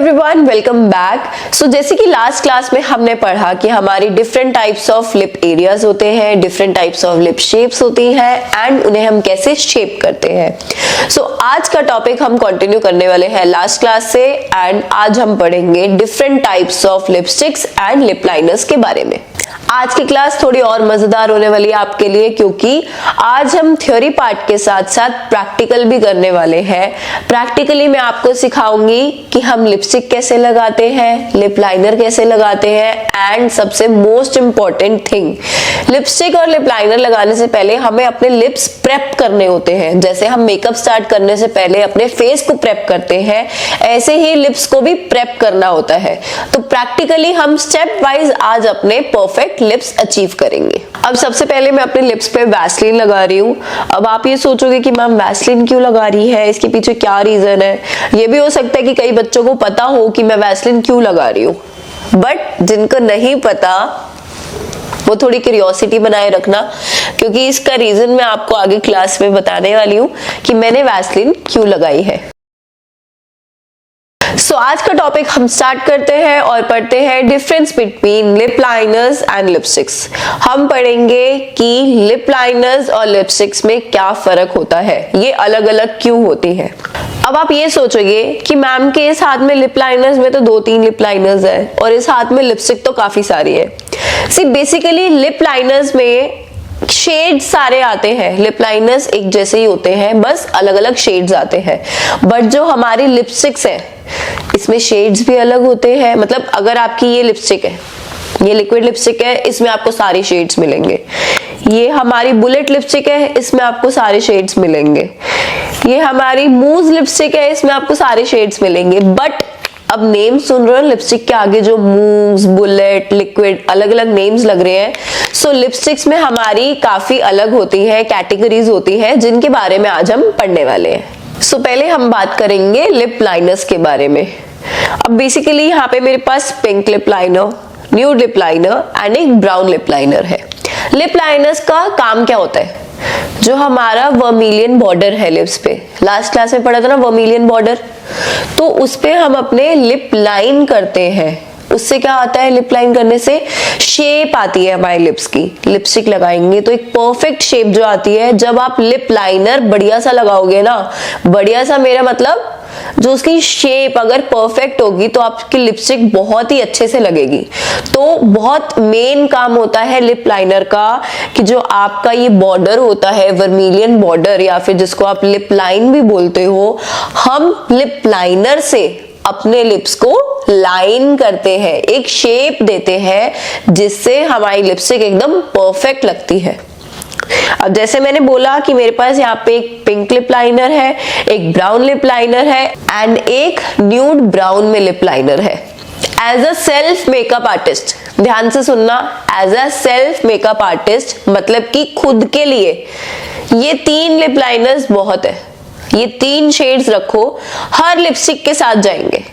Everyone, welcome back. सो जैसे कि last class में हमने पढ़ा कि हमारी different types of lip areas होते हैं, different types of lip shapes होती हैं एंड उन्हें हम कैसे शेप करते हैं। सो आज का टॉपिक हम कंटिन्यू करने वाले हैं लास्ट क्लास से एंड आज हम पढ़ेंगे different types of lipsticks and lip liners के बारे में। आज की क्लास थोड़ी और मजेदार होने वाली है आपके लिए, क्योंकि आज हम थ्योरी पार्ट के साथ साथ प्रैक्टिकल भी करने वाले हैं। प्रैक्टिकली मैं आपको सिखाऊंगी कि हम लिपस्टिक कैसे लगाते हैं, लिप लाइनर कैसे लगाते हैं एंड सबसे मोस्ट इंपॉर्टेंट थिंग, लिपस्टिक और लिप लाइनर लगाने से पहले हमें अपने लिप्स प्रेप करने होते हैं। जैसे हम मेकअप स्टार्ट करने से पहले अपने फेस को प्रेप करते हैं, ऐसे ही लिप्स को भी प्रेप करना होता है। तो प्रैक्टिकली हम स्टेप वाइज आज अपने परफेक्ट लिप्स अचीव करेंगे। अब सबसे पहले मैं अपने लिप्स पे वैसलीन लगा रही हूँ। अब आप ये सोचोगे कि मैम वैसलीन क्यों लगा रही है, इसके पीछे क्या रीजन है। ये भी हो सकता है कि कई बच्चों को पता हो कि मैं वैसलीन क्यों लगा रही हूँ, बट जिनको नहीं पता वो थोड़ी क्यूरियोसिटी बनाए रखना, क्योंकि इसका रीजन मैं आपको आगे क्लास में बताने वाली हूँ कि मैंने वैसलीन क्यों लगाई है। सो आज का टॉपिक हम स्टार्ट करते हैं और पढ़ते हैं difference between lip liners and lipsticks. हम पढ़ेंगे कि लिप लाइनर्स और लिपस्टिक्स में क्या फर्क होता है, ये अलग अलग क्यों होती है। अब आप ये सोचोगे कि मैम के इस हाथ में लिप लाइनर्स में तो 2-3 लिप लाइनर्स है और इस हाथ में लिपस्टिक तो काफी सारी है। सी बेसिकली लिप लाइनर्स में शेड्स सारे आते हैं, लिप लाइनर्स एक जैसे ही होते हैं, बस अलग अलग शेड्स आते हैं। बट जो हमारी लिपस्टिक्स है इसमें शेड्स भी अलग होते हैं। मतलब अगर आपकी ये लिपस्टिक है, ये लिक्विड लिपस्टिक है, इसमें आपको सारे शेड्स मिलेंगे। ये हमारी बुलेट लिपस्टिक है, इसमें आपको सारे शेड्स मिलेंगे। ये हमारी मूज लिपस्टिक है, इसमें आपको सारे शेड्स मिलेंगे। बट अब नेम सुन रहे हो लिपस्टिक के आगे जो मूव्स, बुलेट, लिक्विड, अलग अलग नेम्स लग रहे हैं। सो लिपस्टिक्स में हमारी काफी अलग होती है, कैटेगरीज होती है, जिनके बारे में आज हम पढ़ने वाले हैं। सो पहले हम बात करेंगे लिप लाइनर्स के बारे में। अब बेसिकली यहाँ पे मेरे पास pink lip liner, nude lip liner and एक ब्राउन लिप लाइनर है। लिप लाइनर्स का काम क्या होता है? जो हमारा वर्मिलियन बॉर्डर है लिप्स पे, लास्ट क्लास में पढ़ा था ना वर्मिलियन बॉर्डर, तो उस पे हम अपने लिप लाइन करते हैं। उससे क्या आता है, लिप लाइन करने से शेप आती है हमारे लिप्स की। लिपस्टिक लगाएंगे तो एक परफेक्ट शेप जो आती है। जब आप लिप लाइनर बढ़िया सा लगाओगे ना, बढ़िया सा मेरा मतलब जो उसकी शेप अगर परफेक्ट होगी तो आपकी लिपस्टिक बहुत ही अच्छे से लगेगी। तो बहुत मेन काम होता है लिप लाइनर का कि जो आपका ये बॉर्डर होता है, वर्मिलियन बॉर्डर या फिर जिसको आप लिप लाइन भी बोलते हो, हम लिप लाइनर से अपने लिप्स को लाइन करते हैं, एक शेप देते हैं जिससे हमारी लिपस्टिक एकदम परफेक्ट लगती है। अब जैसे मैंने बोला कि मेरे पास यहाँ पे एक पिंक लिप लाइनर है, एक ब्राउन लिप लाइनर है एंड एक न्यूड ब्राउन में लिप लाइनर है। As a self makeup artist, ध्यान से सुनना, as a self makeup artist मतलब कि खुद के लिए ये 3 लिप लाइनर्स बहुत है। ये 3 शेड्स रखो, हर लिपस्टिक के साथ जाएंगे।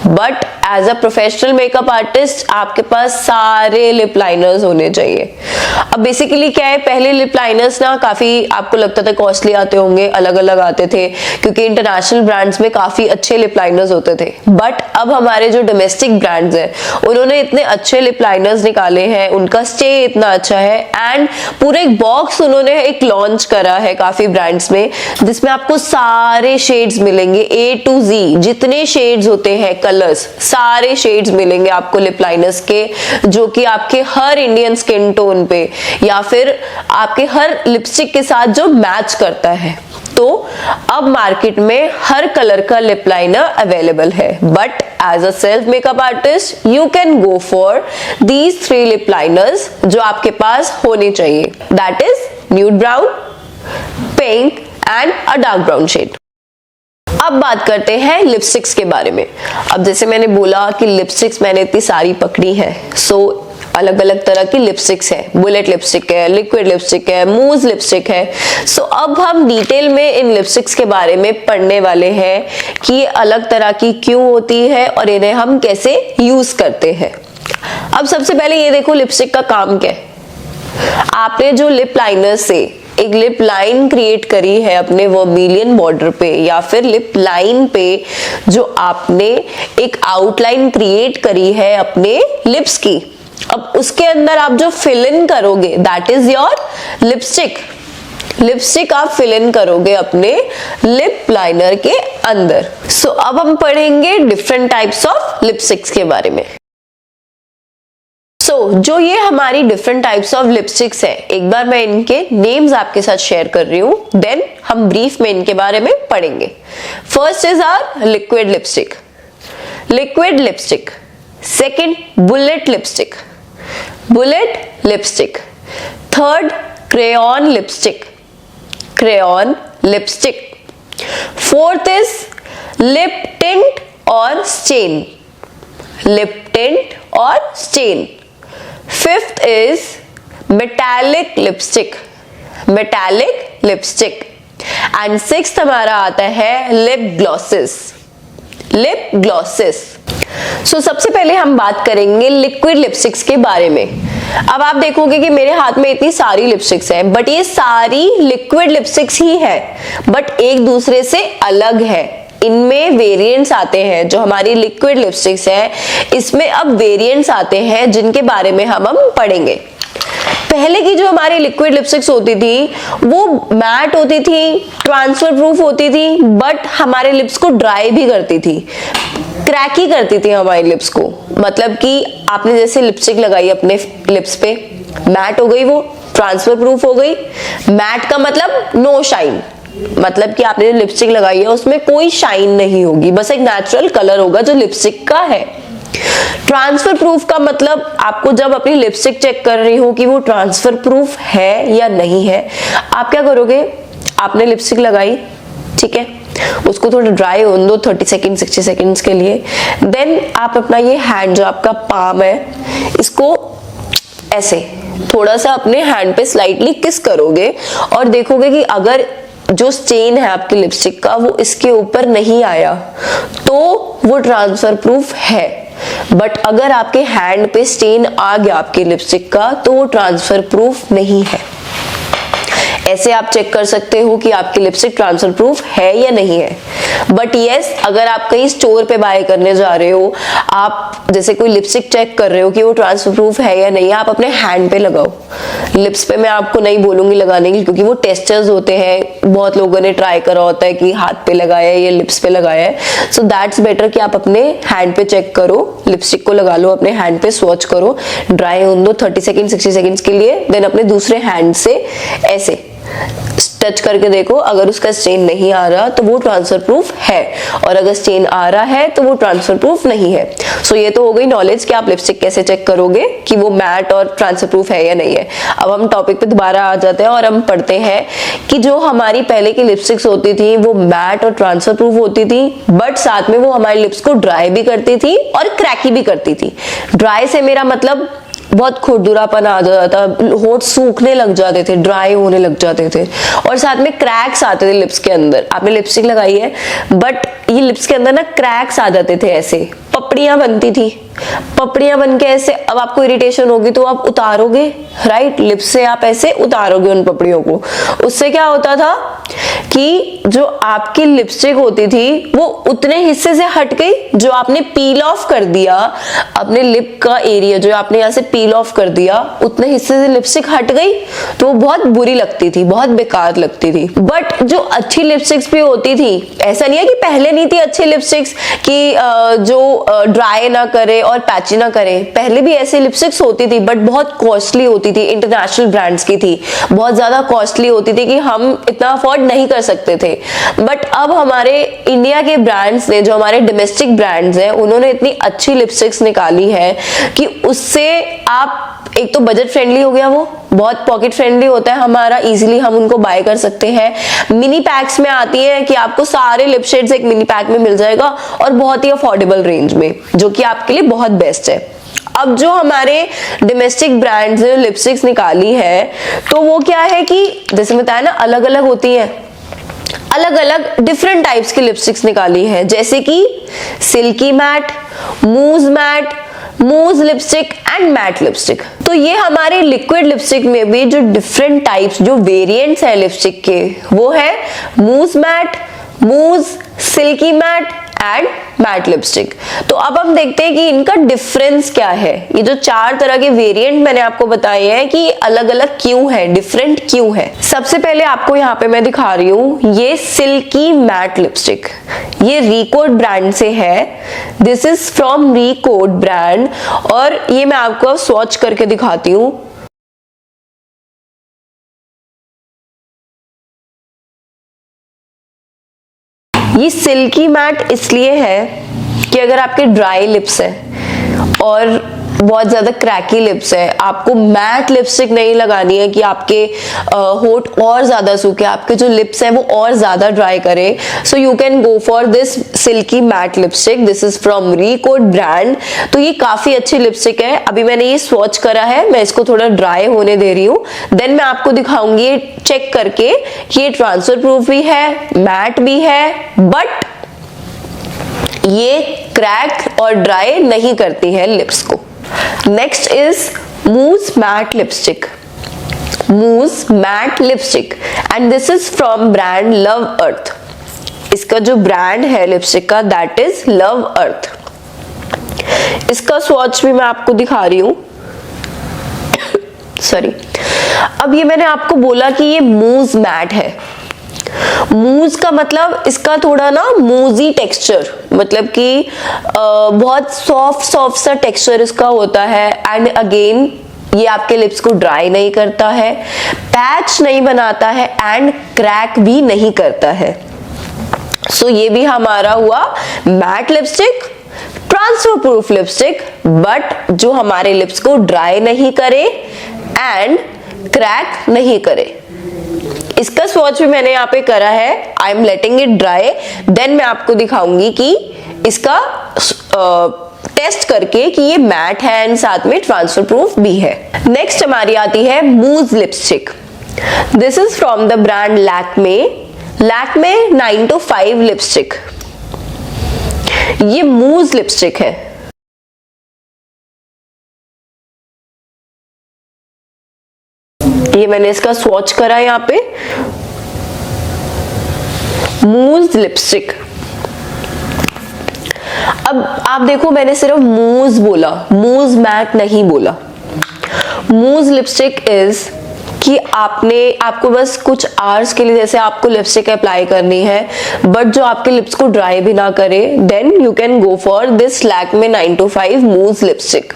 But as a professional makeup artist आपके पास सारे लिप लाइनर्स होने चाहिए। अब बेसिकली क्या है, पहले लिप लाइनर्स ना काफी आपको लगता था कॉस्टली आते होंगे, अलग अलग आते थे, क्योंकि इंटरनेशनल ब्रांड्स में काफी अच्छे लिप लाइनर्स होते थे। बट अब हमारे जो डोमेस्टिक ब्रांड्स हैं उन्होंने इतने अच्छे लिप लाइनर्स निकाले हैं, उनका स्टे इतना अच्छा है एंड पूरे एक बॉक्स उन्होंने एक लॉन्च करा है काफी ब्रांड्स में, जिसमें आपको सारे शेड्स मिलेंगे, A to Z जितने शेड्स होते हैं, कलर्स, सारे शेड्स मिलेंगे आपको लिप लाइनर्स के, जो कि आपके हर इंडियन स्किन टोन पे या फिर आपके हर लिपस्टिक के साथ जो मैच करता है। तो अब मार्केट में हर कलर का लिप लाइनर अवेलेबल है। But as a self makeup artist you can go for these 3 lip liners जो आपके पास होने चाहिए, that is nude brown, pink and a dark brown shade. अब बात करते हैं लिपस्टिक्स के बारे में। अब जैसे मैंने बोला कि लिपस्टिक्स मैंने इतनी सारी पकड़ी है, सो अलग अलग तरह की लिपस्टिक्स है, बुलेट लिपस्टिक है, लिक्विड लिपस्टिक है, मूज लिपस्टिक है। सो अब हम डिटेल में इन लिपस्टिक्स के बारे में पढ़ने वाले हैं कि ये अलग तरह की क्यों होती है और इन्हें हम कैसे यूज करते हैं। अब सबसे पहले ये देखो लिपस्टिक का काम क्या है। आपने जो लिप लाइनर से एक लिप लाइन क्रिएट करी है अपने वर्मिलियन बॉर्डर पे, या फिर लिप लाइन पे जो आपने एक आउटलाइन क्रिएट करी है अपने लिप्स की, अब उसके अंदर आप जो फिल इन करोगे that is your lipstick. Lipstick आप फिल इन करोगे अपने लिप लाइनर के अंदर। सो अब हम पढ़ेंगे डिफरेंट टाइप्स ऑफ लिपस्टिक्स के बारे में। जो ये हमारी डिफरेंट टाइप्स ऑफ लिपस्टिक्स है, एक बार मैं इनके नेम्स आपके साथ शेयर कर रही हूँ, देन हम ब्रीफ में इनके बारे में पढ़ेंगे। First is our liquid lipstick, liquid lipstick. Second bullet lipstick, bullet lipstick. Third crayon lipstick, crayon lipstick. Fourth is lip tint और स्टेन, लिप टिंट और stain. Fifth is metallic lipstick, metallic lipstick. And sixth हमारा आता है lip glosses, lip glosses. So सबसे पहले हम बात करेंगे लिक्विड लिपस्टिक्स के बारे में। अब आप देखोगे कि मेरे हाथ में इतनी सारी लिपस्टिक्स हैं, बट ये सारी लिक्विड लिपस्टिक्स ही है, बट एक दूसरे से अलग है। इनमें वेरिएंट्स आते हैं। जो हमारी लिक्विड लिपस्टिक्स है इसमें अब वेरिएंट्स आते हैं जिनके बारे में हम पढ़ेंगे। पहले की जो हमारी लिक्विड लिपस्टिक्स होती थी वो मैट होती थी, ट्रांसफर प्रूफ होती थी, बट हमारे लिप्स को ड्राई भी करती थी, क्रैकी करती थी हमारे लिप्स को। मतलब कि आपने जैसे लिपस्टिक लगाई अपने लिप्स पे, मैट हो गई, वो ट्रांसफर प्रूफ हो गई। मैट का मतलब नो शाइन, मतलब कि आपने जो लिपस्टिक लगाई है उसमें कोई शाइन नहीं होगी, बस एक नेचुरल कलर होगा जो लिपस्टिक का है। ट्रांसफर प्रूफ का मतलब आपको जब अपनी लिपस्टिक चेक कर रही हो कि वो ट्रांसफर प्रूफ है या नहीं है, आप क्या करोगे, आपने लिपस्टिक लगाई, ठीक है, उसको थोड़ा ड्राई होने दो 30 सेकेंड 60 सेकेंड्स के लिए। देन आप अपना ये हैंड जो आपका पाम है इसको ऐसे थोड़ा सा अपने हैंड पे स्लाइटली किस करोगे और देखोगे कि अगर जो स्टेन है आपकी लिपस्टिक का वो इसके ऊपर नहीं आया तो वो ट्रांसफर प्रूफ है। बट अगर आपके हैंड पे स्टेन आ गया आपकी लिपस्टिक का तो वो ट्रांसफर प्रूफ नहीं है। ऐसे आप चेक कर सकते हो कि आपकी लिपस्टिक ट्रांसफर प्रूफ है या नहीं है। बट यस, अगर आप कहीं स्टोर पे बाय करने जा रहे हो, आप जैसे कोई लिपस्टिक चेक कर रहे हो कि वो ट्रांसफर प्रूफ है या नहीं, आप अपने हैंड पे लगाओ। लिप्स पे मैं आपको नहीं बोलूंगी लगाने की, क्योंकि वो टेस्टर्स होते हैं, बहुत लोगों ने ट्राई करा होता है कि हाथ पे लगाया है या लिप्स पे लगाया है। सो दैट्स बेटर कि आप अपने हैंड पे चेक करो, लिपस्टिक को लगा लो, अपने हैंड पे स्वॉच करो, ड्राई होने दो 30 सेकेंड 60 सेकेंड्स के लिए। देन अपने दूसरे हैंड से ऐसे टच करके देखो, अगर उसका स्टेन नहीं आ रहा तो वो ट्रांसफर प्रूफ है, और अगर स्टेन आ रहा है तो वो ट्रांसफर प्रूफ नहीं है। सो ये तो हो गई नॉलेज कि आप लिपस्टिक कैसे चेक करोगे कि वो मैट और ट्रांसफर प्रूफ है या नहीं है। अब हम टॉपिक पे दोबारा आ जाते हैं और हम पढ़ते हैं कि जो हमारी पहले की लिपस्टिक्स होती थी वो मैट और ट्रांसफर प्रूफ होती थी, बट साथ में वो हमारे लिप्स को ड्राई भी करती थी और क्रैकी भी करती थी। ड्राई से मेरा मतलब बहुत खुरदुरापन आ जाता था, होंठ सूखने लग जाते थे, ड्राई होने लग जाते थे, और साथ में क्रैक्स आते थे लिप्स के अंदर। आपने लिपस्टिक लगाई है बट ये लिप्स के अंदर ना क्रैक्स आ जाते थे, ऐसे पपड़ियां बनती थी, पपड़ियां बन के ऐसे। अब आपको इरिटेशन होगी तो आप उतारोगे, राइट, लिप्स से आप ऐसे उतारोगे उन पपड़ियों को। उससे क्या होता था कि जो आपकी लिपस्टिक होती थी वो उतने हिस्से से हट गई जो आपने पील ऑफ कर दिया, अपने लिप का एरिया जो आपने यहाँ से पील ऑफ कर दिया, उतने हिस्से से लिपस्टिक हट गई तो वो बहुत बुरी लगती थी, बहुत बेकार लगती थी। बट जो अच्छी लिपस्टिक्स भी होती थी, ऐसा नहीं है कि पहले नहीं थी अच्छी लिपस्टिक्स कि जो ड्राई ना करे और पैची ना करे, पहले भी ऐसी लिपस्टिक्स होती थी, बट बहुत कॉस्टली होती थी, इंटरनेशनल ब्रांड्स की थी, बहुत ज्यादा कॉस्टली होती थी कि हम इतना अफोर्ड नहीं कर सकते थे। बट अब हमारे इंडिया के ब्रांड्स ने, जो हमारे डोमेस्टिक ब्रांड्स हैं, उन्होंने इतनी अच्छी लिपस्टिक्स निकाली है कि उससे आप, एक तो बजट फ्रेंडली हो गया, वो बहुत पॉकेट फ्रेंडली होता है हमारा, इजीली हम उनको बाय कर सकते हैं। मिनी पैक्स में आती है कि आपको सारे लिप शेड्स एक मिनी पैक में मिल जाएगा और बहुत ही अफोर्डेबल रेंज में, जो कि आपके लिए बहुत बेस्ट है। अब जो हमारे डोमेस्टिक ब्रांड्स ने लिपस्टिक्स निकाली है तो वो क्या है कि जैसे बताया ना, अलग अलग होती है, अलग अलग डिफरेंट टाइप्स की लिपस्टिक्स निकाली है, जैसे कि silky matte, mousse matte, mousse lipstick and matte lipstick. तो ये हमारे लिक्विड लिपस्टिक में भी जो डिफरेंट टाइप्स, जो वेरिएंट्स है लिपस्टिक के, वो है mousse matte, mousse, silky matte and matte lipstick. तो अब हम देखते हैं कि इनका डिफरेंस क्या है। ये जो 4 तरह के वेरिएंट मैंने आपको बताए हैं कि अलग अलग क्यों है, डिफरेंट क्यों है। सबसे पहले आपको यहाँ पे मैं दिखा रही हूँ ये सिल्की मैट लिपस्टिक, ये रिकोड ब्रांड से है। This is from Recode brand और ये मैं आपको स्वॉच करके दिखाती हूँ। ये सिल्की मैट इसलिए है कि अगर आपके ड्राई लिप्स है और बहुत ज्यादा क्रैकी लिप्स है, आपको मैट लिपस्टिक नहीं लगानी है कि आपके होठ और ज्यादा सूखे, आपके जो लिप्स हैं वो और ज्यादा ड्राई करे। So you can go for this silky matte lipstick. This is from Recode brand. तो ये काफी अच्छी लिपस्टिक है। अभी मैंने ये स्वॉच करा है, मैं इसको थोड़ा ड्राई होने दे रही हूँ, देन मैं आपको दिखाऊंगी चेक करके कि ये ट्रांसफर प्रूफ भी है, मैट भी है, बट ये क्रैक और ड्राई नहीं करती है लिप्स को। Next is mousse matte lipstick, mousse matte lipstick and this is from brand Love Earth. इसका जो ब्रांड है लिपस्टिक का दैट इज लव अर्थ। इसका स्वॉच भी मैं आपको दिखा रही हूं। सॉरी, अब ये मैंने आपको बोला कि ये मूज मैट है। मूज का मतलब इसका थोड़ा ना मूजी टेक्सचर, मतलब कि बहुत सॉफ्ट सा टेक्सचर इसका होता है। एंड अगेन ये आपके लिप्स को ड्राई नहीं करता है, पैच नहीं बनाता है एंड क्रैक भी नहीं करता है। सो ये भी हमारा हुआ matte lipstick, transfer proof lipstick, but जो हमारे लिप्स को ड्राई नहीं करे एंड क्रैक नहीं करे। इसका स्वॉच भी मैंने यहाँ पे करा है। I am letting it dry, then मैं आपको दिखाऊंगी कि इसका टेस्ट करके कि ये मैट है एंड साथ में ट्रांसफर प्रूफ भी है। नेक्स्ट हमारी आती है मूज lipstick. This is from the brand Lakme, Lakme 9 to 5 lipstick. ये मूज लिपस्टिक है। ये मैंने इसका स्वॉच करा यहाँ पे, मूज लिपस्टिक। अब आप देखो मैंने सिर्फ मूज बोला, मूज मैट नहीं बोला। मूज लिपस्टिक इज कि आपको बस कुछ आवर्स के लिए जैसे आपको लिपस्टिक अप्लाई करनी है, बट जो आपके लिप्स को ड्राई भी ना करे, then you can go for this Lakme 9 to 5 मूज लिपस्टिक।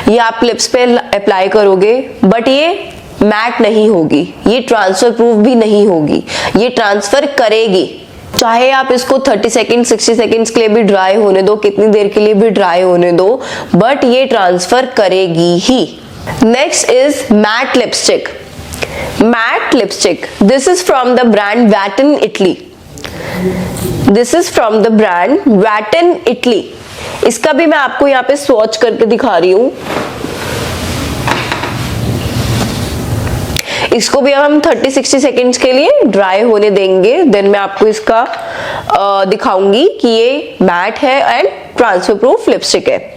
ये आप लिप्स पे अप्लाई करोगे बट ये मैट नहीं होगी, ये ट्रांसफर प्रूफ भी नहीं होगी, ये ट्रांसफर करेगी। चाहे आप इसको 30 सेकेंड 60 सेकेंड्स के लिए भी ड्राई होने दो, कितनी देर के लिए भी ड्राई होने दो, बट ये ट्रांसफर करेगी ही। Next is matte lipstick. Matte lipstick, this is from the brand Vetton Italy. This is from the brand Vetton Italy. इसका भी मैं आपको यहाँ पे स्वॉच करके दिखा रही हूं। इसको भी हम 30-60 सेकेंड्स के लिए ड्राई होने देंगे, देन मैं आपको इसका दिखाऊंगी कि ये मैट है एंड ट्रांसफर प्रूफ लिपस्टिक है।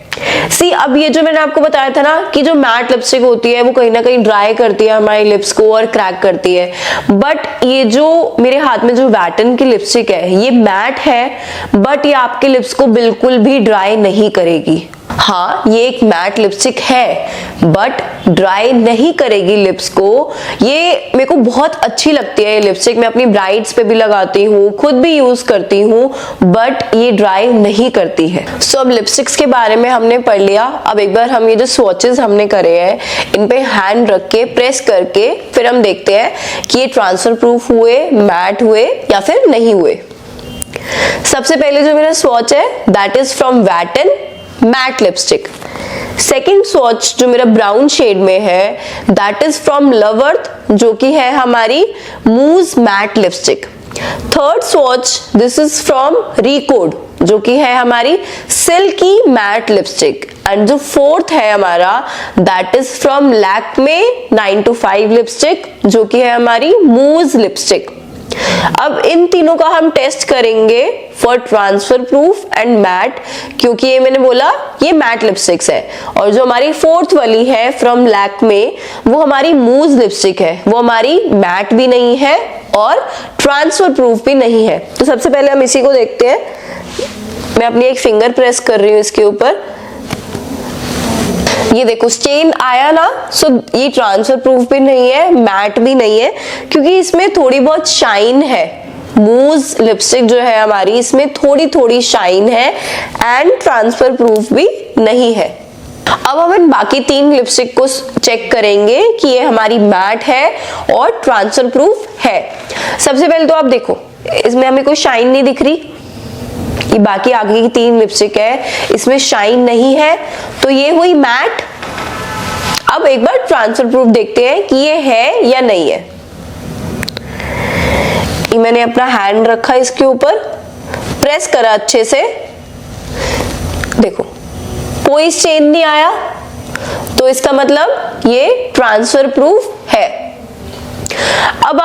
सी, अब ये जो मैंने आपको बताया था ना कि जो मैट लिपस्टिक होती है वो कहीं ना कहीं ड्राई करती है हमारे लिप्स को और क्रैक करती है, बट ये जो मेरे हाथ में जो वैटन की लिपस्टिक है ये मैट है, बट ये आपके लिप्स को बिल्कुल भी ड्राई नहीं करेगी। हाँ, ये एक मैट लिपस्टिक है बट ड्राई नहीं करेगी लिप्स को। ये मेरे को बहुत अच्छी लगती है ये लिपस्टिक, मैं अपनी ब्राइड्स पे भी लगाती हूँ, खुद भी यूज करती हूँ, बट ये ड्राई नहीं करती है। सो अब लिपस्टिक्स के बारे में हमने पढ़ लिया। अब एक बार हम ये जो स्वॉचेस हमने करे हैं इन पे हैंड रख के प्रेस करके फिर हम देखते हैं कि ये ट्रांसफर प्रूफ हुए, मैट हुए या फिर नहीं हुए। सबसे पहले जो मेरा स्वॉच है that is from Vetton matte lipstick. Second swatch जो मेरा ब्राउन शेड में है that is from Love Earth, जो कि है हमारी mousse matte lipstick. Third swatch this is from Recode, जो कि है हमारी सिल्की मैट लिपस्टिक। एंड जो फोर्थ है हमारा that is from Lakme 9 to 5 lipstick, जो कि है हमारी मूज लिपस्टिक। अब इन तीनों का हम टेस्ट करेंगे for transfer proof and matte, क्योंकि ये मैंने बोला ये मैट लिपस्टिक्स है। और जो हमारी फोर्थ वाली है फ्रॉम लैक्मे, वो हमारी मूज लिपस्टिक है, वो हमारी मैट भी नहीं है और ट्रांसफर प्रूफ भी नहीं है। तो सबसे पहले हम इसी को देखते हैं। मैं अपनी एक फिंगर प्रेस कर रही हूँ इसके ऊपर, ये देखो स्टेन आया ना। सो ये ट्रांसफर प्रूफ भी नहीं है, मैट भी नहीं है, क्योंकि इसमें थोड़ी बहुत शाइन है। मूज लिपस्टिक जो है हमारी, इसमें थोड़ी थोड़ी शाइन है एंड ट्रांसफर प्रूफ भी नहीं है। अब हम इन बाकी तीन लिपस्टिक को चेक करेंगे कि ये हमारी मैट है और ट्रांसफर प्रूफ है। सबसे पहले तो आप देखो, इसमें हमें कोई शाइन नहीं दिख रही। ये बाकी आगे की तीन लिपस्टिक है, इसमें शाइन नहीं है, तो ये हुई मैट। अब एक बार ट्रांसफर प्रूफ देखते हैं कि ये है या नहीं है। ये मैंने अपना हैंड रखा इसके ऊपर, प्रेस करा अच्छे से, देखो कोई स्टेन नहीं आया, तो इसका मतलब ये ट्रांसफर प्रूफ है। अब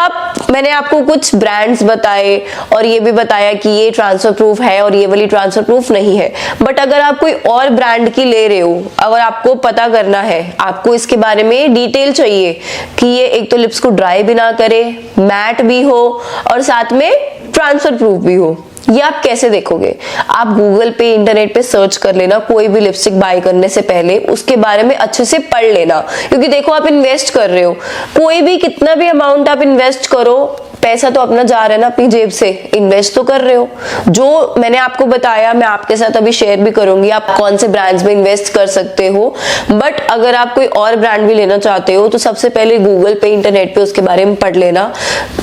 मैंने आपको कुछ ब्रांड्स बताए और ये भी बताया कि ये ट्रांसफर प्रूफ है और ये वाली ट्रांसफर प्रूफ नहीं है। बट अगर आप कोई और ब्रांड की ले रहे हो, अगर आपको पता करना है, आपको इसके बारे में डिटेल चाहिए कि ये एक तो लिप्स को ड्राई भी ना करे, मैट भी हो और साथ में ट्रांसफर प्रूफ भी हो, ये आप कैसे देखोगे? आप गूगल पे, इंटरनेट पे सर्च कर लेना। कोई भी लिपस्टिक बाय करने से पहले उसके बारे में अच्छे से पढ़ लेना, क्योंकि देखो आप इन्वेस्ट कर रहे हो, कोई भी कितना भी अमाउंट आप इन्वेस्ट करो, पैसा तो अपना जा रहा है ना अपनी जेब से, इन्वेस्ट तो कर रहे हो। जो मैंने आपको बताया मैं आपके साथ अभी शेयर भी करूंगी, आप कौन से ब्रांड्स में इन्वेस्ट कर सकते हो। बट अगर आप कोई और ब्रांड भी लेना चाहते हो तो सबसे पहले गूगल पे, इंटरनेट पे उसके बारे में पढ़ लेना।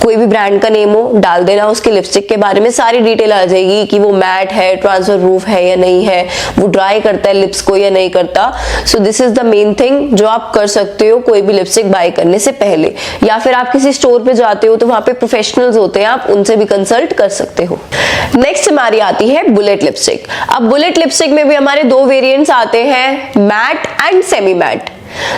कोई भी ब्रांड का नेम हो डाल देना, उसके लिपस्टिक के बारे में सारी डिटेल आ जाएगी कि वो मैट है, ट्रांसफर प्रूफ है या नहीं है, वो ड्राई करता है लिप्स को या नहीं करता। So this is the main thing जो आप कर सकते हो कोई भी लिपस्टिक बाय करने से पहले। या फिर आप किसी स्टोर पे जाते हो तो वहां पे प्रोफेशनल्स होते हैं, आप उनसे भी कंसल्ट कर सकते हो। नेक्स्ट हमारी आती है बुलेट लिपस्टिक। अब बुलेट लिपस्टिक में भी हमारे दो वेरिएंट्स आते हैं, मैट एंड सेमी मैट।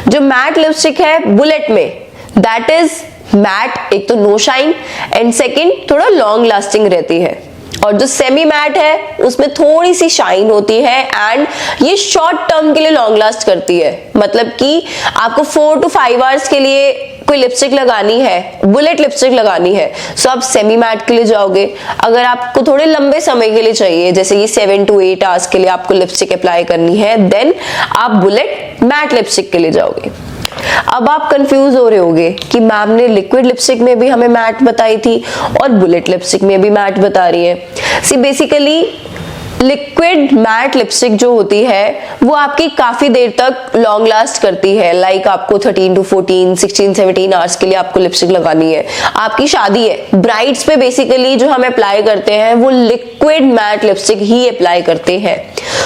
जो मैट लिपस्टिक है बुलेट में, दैट इज मैट, एक तो नो शाइन एंड सेकंड थोड़ा लॉन्ग लास्टिंग रहती है। और जो सेमी मैट है उसमें थोड़ी सी शाइन होती है एंड ये शॉर्ट टर्म के लिए लॉन्ग लास्ट करती है। मतलब कि आपको 4 to 5 आवर्स के लिए कोई लिपस्टिक लगानी है, बुलेट लिपस्टिक लगानी है, सो आप सेमी मैट के लिए जाओगे। अगर आपको थोड़े लंबे समय के लिए चाहिए, जैसे ये 7 to 8 आवर्स के लिए आपको लिपस्टिक अप्लाई करनी है, देन आप बुलेट मैट लिपस्टिक के लिए जाओगे। अब आप कंफ्यूज हो रहे होगे कि मैम ने लिक्विड लिपस्टिक में भी हमें मैट बताई थी और बुलेट लिपस्टिक में भी मैट बता रही है। See basically liquid matte lipstick जो होती है वो आपकी काफी देर तक लॉन्ग लास्ट करती है। लाइक आपको 13 to 14, 16, 17 आवर्स के लिए आपको लिपस्टिक लगानी है, आपकी शादी है, ब्राइड्स पे बेसिकली जो हम अप्लाई करते हैं वो लिक्विड मैट लिपस्टिक ही अप्लाई करते हैं।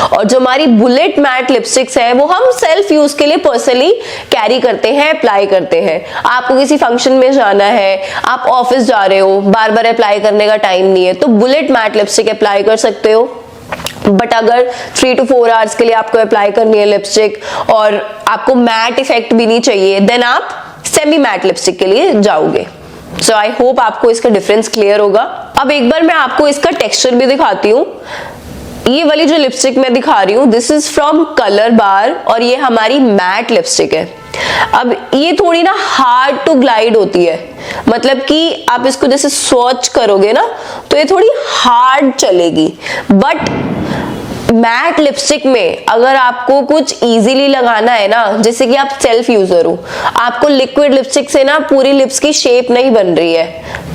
और जो हमारी बुलेट मैट लिपस्टिक्स है वो हम सेल्फ यूज के लिए पर्सनली कैरी करते हैं, अप्लाई करते हैं। आपको किसी फंक्शन में जाना है, आप ऑफिस जा रहे हो, बार बार अप्लाई करने का टाइम नहीं है, तो बुलेट मैट लिपस्टिक अप्लाई कर सकते हो। बट अगर 3 to 4 आवर्स के लिए आपको अप्लाई करनी है लिपस्टिक और आपको मैट इफेक्ट भी नहीं चाहिए, देन आप सेमी मैट लिपस्टिक के लिए जाओगे। सो आई होप आपको इसका डिफरेंस क्लियर होगा। अब एक बार मैं आपको इसका टेक्सचर भी दिखाती हूँ। ये वाली जो लिपस्टिक मैं दिखा रही हूँ, दिस इज फ्रॉम कलर बार और ये हमारी मैट लिपस्टिक है। अब ये थोड़ी ना हार्ड टू ग्लाइड होती है, मतलब कि आप इसको जैसे स्वॉच करोगे ना तो ये थोड़ी हार्ड चलेगी। बट मैट लिपस्टिक में अगर आपको कुछ इजीली लगाना है ना, जैसे कि आप सेल्फ यूजर हो, आपको लिक्विड लिपस्टिक से ना पूरी लिप्स की शेप नहीं बन रही है,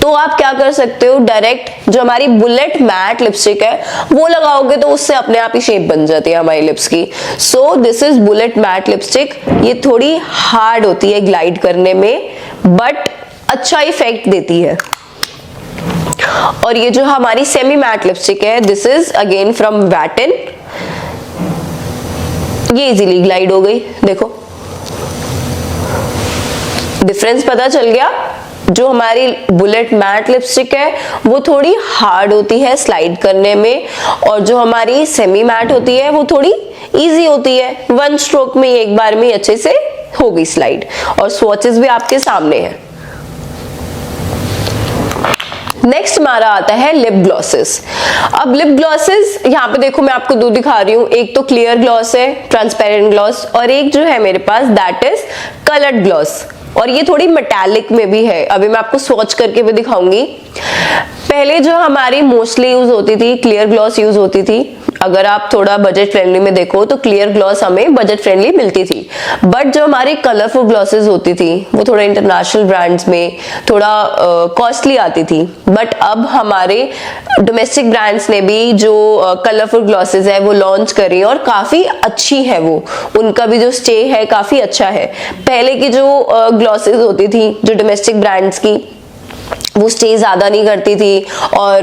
तो आप क्या कर सकते हो, डायरेक्ट जो हमारी बुलेट मैट लिपस्टिक है वो लगाओगे तो उससे अपने आप ही शेप बन जाती है हमारी लिप्स की। So this is bullet matte lipstick. ये थोड़ी हार्ड होती है ग्लाइड करने में, बट अच्छा इफेक्ट देती है। और ये जो हमारी सेमी मैट लिपस्टिक है, दिस इज अगेन फ्रॉम वैटिन। ये इजीली ग्लाइड हो गई, देखो डिफरेंस पता चल गया। जो हमारी बुलेट मैट लिपस्टिक है वो थोड़ी हार्ड होती है स्लाइड करने में, और जो हमारी सेमी मैट होती है वो थोड़ी इजी होती है, वन स्ट्रोक में एक बार में अच्छे से हो गई स्लाइड। और स्वॉचेस भी आपके सामने हैं। नेक्स्ट हमारा आता है लिप ग्लॉसेस। अब लिप ग्लॉसेस यहाँ पे देखो, मैं आपको दो दिखा रही हूँ, एक तो क्लियर ग्लॉस है, ट्रांसपेरेंट ग्लॉस, और एक जो है मेरे पास दैट इज कलर्ड ग्लॉस, और ये थोड़ी मेटालिक में भी है। अभी मैं आपको स्वॉच करके भी दिखाऊंगी। पहले जो हमारी मोस्टली यूज होती थी क्लियर ग्लॉस यूज होती थी। अगर आप थोड़ा बजट फ्रेंडली में देखो तो क्लियर ग्लॉस हमें बजट फ्रेंडली मिलती थी, बट जो हमारी कलरफुल ग्लॉसेस होती थी वो थोड़ा इंटरनेशनल ब्रांड्स में थोड़ा कॉस्टली आती थी। बट अब हमारे डोमेस्टिक ब्रांड्स ने भी जो कलरफुल ग्लॉसेस है वो लॉन्च करी और काफी अच्छी है, वो उनका भी जो स्टे है काफी अच्छा है। पहले की जो ग्लॉसेस होती थी जो डोमेस्टिक ब्रांड्स की, वो स्टे ज्यादा नहीं करती थी, और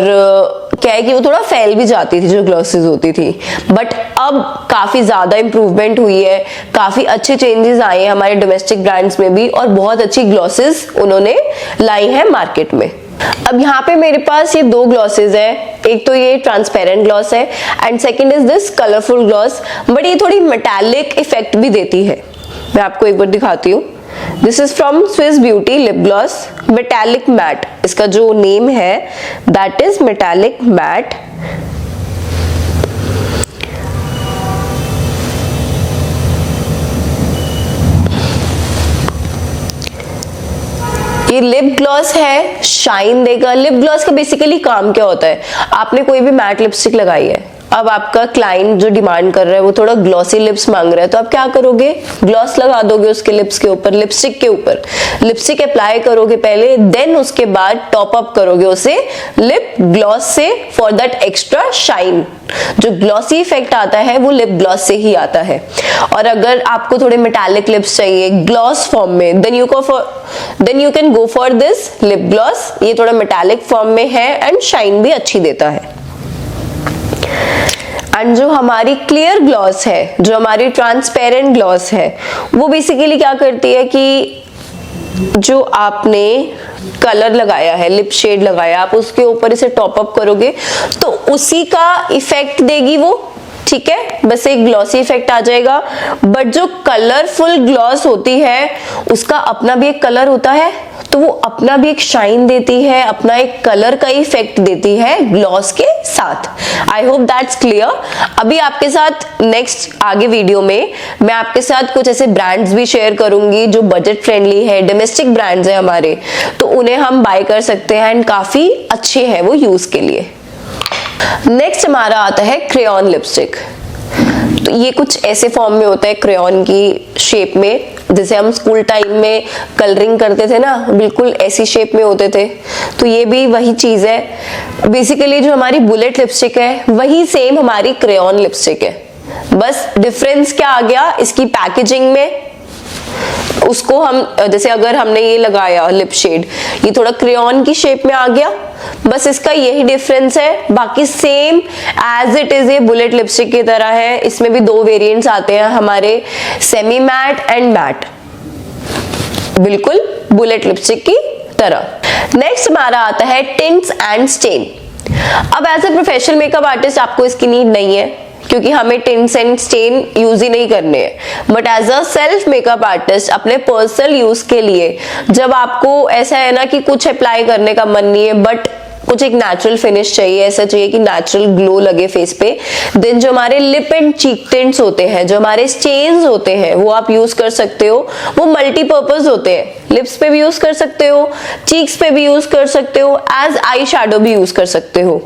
क्या है कि वो थोड़ा फैल भी जाती थी जो ग्लॉसेस होती थी। बट अब काफी ज्यादा इंप्रूवमेंट हुई है, काफी अच्छे चेंजेस आए हैं हमारे डोमेस्टिक ब्रांड्स में भी, और बहुत अच्छी ग्लॉसेस उन्होंने लाई है मार्केट में। अब यहाँ पे मेरे पास ये दो ग्लॉसेस है, एक तो ये ट्रांसपेरेंट ग्लॉस है and second is this colourful gloss, but ये थोड़ी मेटालिक इफेक्ट भी देती है। मैं आपको एक बार दिखाती हूँ। This is from Swiss Beauty lip gloss metallic matte, इसका जो नेम है दैट इज मेटालिक मैट। ये लिप ग्लॉस है, शाइन देगा। लिप ग्लॉस का बेसिकली काम क्या होता है, आपने कोई भी मैट लिपस्टिक लगाई है, अब आपका क्लाइंट जो डिमांड कर रहा है वो थोड़ा ग्लॉसी लिप्स मांग रहा है, तो आप क्या करोगे, ग्लॉस लगा दोगे उसके लिप्स के ऊपर, लिपस्टिक के ऊपर, लिपस्टिक अप्लाई करोगे पहले, देन उसके बाद टॉप अप करोगे उसे लिप ग्लॉस से फॉर दैट एक्स्ट्रा शाइन। जो ग्लॉसी इफेक्ट आता है वो लिप ग्लॉस से ही आता है। और अगर आपको थोड़े मेटालिक लिप्स चाहिए ग्लॉस फॉर्म में, then you can go for this lip gloss. ये थोड़ा मेटालिक फॉर्म में है एंड शाइन भी अच्छी देता है। एंड जो हमारी क्लियर ग्लॉस है, जो हमारी ट्रांसपेरेंट ग्लॉस है, वो बेसिकली क्या करती है कि जो आपने कलर लगाया है, लिप शेड लगाया, आप उसके ऊपर इसे टॉप अप करोगे तो उसी का इफेक्ट देगी वो, ठीक है, बस एक ग्लॉसी इफेक्ट आ जाएगा। बट जो कलरफुल ग्लॉस होती है उसका अपना भी एक कलर होता है, तो वो अपना भी एक शाइन देती है, अपना एक कलर का इफेक्ट देती है ग्लॉस के साथ। I hope that's clear. अभी आपके साथ नेक्स्ट आगे वीडियो में मैं आपके साथ कुछ ऐसे ब्रांड्स भी शेयर करूंगी जो बजट फ्रेंडली है, डोमेस्टिक ब्रांड्स है हमारे, तो उन्हें हम बाय कर सकते हैं एंड काफी अच्छे हैं वो यूज के लिए। नेक्स्ट हमारा आता है क्रेयॉन लिपस्टिक। तो ये कुछ ऐसे फॉर्म में होता है क्रेयॉन की शेप में, जैसे हम स्कूल टाइम में कलरिंग करते थे ना, बिल्कुल ऐसी शेप में होते थे। तो ये भी वही चीज है। बेसिकली जो हमारी बुलेट लिपस्टिक है वही सेम हमारी क्रेयॉन लिपस्टिक है, बस डिफरेंस क्या आ गया इसकी पैकेजिंग में। उसको हम जैसे अगर हमने ये लगाया लिप शेड, ये थोड़ा क्रेयॉन की शेप में आ गया, बस इसका यही डिफरेंस है, बाकी सेम एज इट इज ये बुलेट लिपस्टिक की तरह है। इसमें भी दो वेरिएंट्स आते हैं हमारे, सेमी मैट एंड मैट, बिल्कुल बुलेट लिपस्टिक की तरह। नेक्स्ट हमारा आता है टिंट्स एंड स्टेन। अब as a professional makeup artist आपको इसकी नीड नहीं है क्योंकि हमें टिंट्स एंड स्टेन यूज ही नहीं करने हैं, but as a self makeup artist अपने पर्सनल यूज के लिए, जब आपको ऐसा है ना कि कुछ अप्लाई करने का मन नहीं है बट कुछ एक नेचुरल फिनिश चाहिए, ऐसा चाहिए कि नेचुरल ग्लो लगे फेस पे, देन जो हमारे लिप एंड चीक टिंट्स होते हैं, जो हमारे स्टेन्स होते हैं, वो आप यूज कर सकते हो। वो मल्टीपर्पज होते हैं, लिप्स पे भी यूज कर सकते हो, चीक्स पे भी यूज कर सकते हो, एज आई शैडो भी यूज कर सकते हो।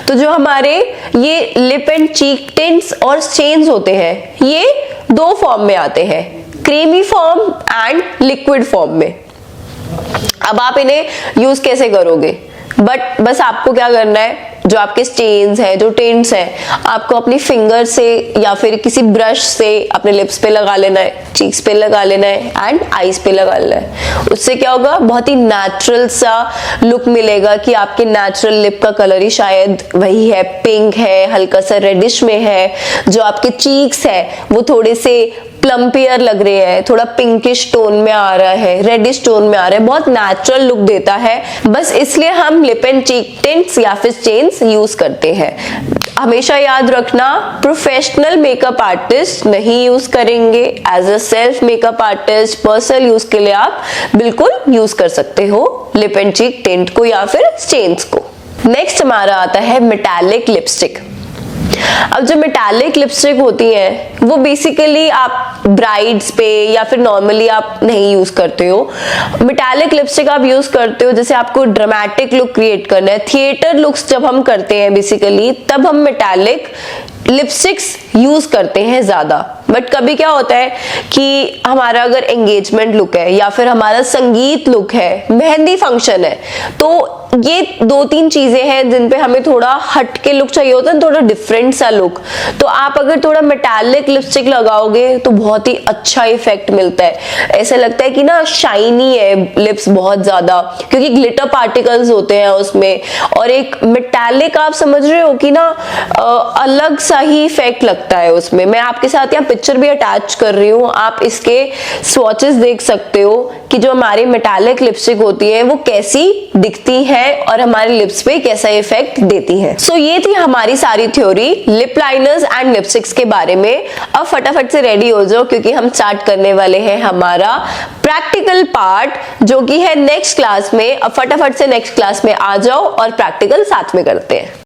तो जो हमारे ये लिप एंड चीक टिंट्स और स्टेन्स होते हैं ये दो फॉर्म में आते हैं, creamy form and liquid form में। अब आप इन्हें यूज कैसे करोगे, बट बस आपको क्या करना है, जो आपके स्टेन्स हैं, जो टिंट्स हैं, आपको अपनी फिंगर से या फिर किसी ब्रश से अपने लिप्स पे लगा लेना है, चीक्स पे लगा लेना है एंड आईज पे लगा लेना है। उससे क्या होगा, बहुत ही नेचुरल सा लुक मिलेगा कि आपके नेचुरल लिप का कलर ही शायद वही है, पिंक है, हल्का सा रेडिश में है। जो आपके चीक्स है वो थोड़े से प्लम्पियर लग रहे हैं, थोड़ा पिंकिश टोन में आ रहा है, रेडिश टोन में आ रहा है, बहुत नेचुरल लुक देता है। बस इसलिए हम लिप एंड चीक टिंट्स या फिर स्टेन्स यूज करते हैं। हमेशा याद रखना, प्रोफेशनल मेकअप आर्टिस्ट नहीं यूज करेंगे, as a self makeup artist personal use के लिए आप बिल्कुल यूज कर सकते हो लिप एंड चीक टिंट को या फिर स्टेन्स को। नेक्स्ट हमारा आता है मेटालिक लिपस्टिक। अब जो मेटालिक लिपस्टिक होती है वो बेसिकली आप ब्राइड्स पे या फिर नॉर्मली आप नहीं यूज करते हो। मेटालिक लिपस्टिक आप यूज करते हो जैसे आपको ड्रामेटिक लुक क्रिएट करना है, थिएटर लुक्स जब हम करते हैं बेसिकली, तब हम मेटालिक लिपस्टिक्स यूज करते हैं ज्यादा। बट कभी क्या होता है कि हमारा अगर एंगेजमेंट लुक है या फिर हमारा संगीत लुक है, मेहंदी फंक्शन है, तो ये 2-3 चीजें हैं जिन पे हमें थोड़ा हट के लुक चाहिए होता है, थोड़ा डिफरेंट सा लुक। तो आप अगर थोड़ा मेटालिक लिपस्टिक लगाओगे तो बहुत ही अच्छा इफेक्ट मिलता है। ऐसा लगता है कि ना शाइनी है लिप्स बहुत ज्यादा, क्योंकि ग्लिटर पार्टिकल्स होते हैं उसमें, और एक मेटालिक आप समझ रहे हो कि ना अलग सा ही इफेक्ट लगता है उसमें। मैं आपके साथ यहाँ पिक्चर भी अटैच कर रही हूँ, आप इसके स्वॉचेस देख सकते हो कि जो हमारी मेटालिक लिपस्टिक होती है वो कैसी दिखती है और हमारे लिप्स पे कैसा इफेक्ट देती है। सो ये थी हमारी सारी theory lip liners and lipsticks के बारे में। अब फटाफट से रेडी हो जाओ क्योंकि हम स्टार्ट करने वाले हैं हमारा प्रैक्टिकल पार्ट, जो कि है नेक्स्ट क्लास में। अब फटाफट से नेक्स्ट क्लास में आ जाओ और प्रैक्टिकल साथ में करते हैं।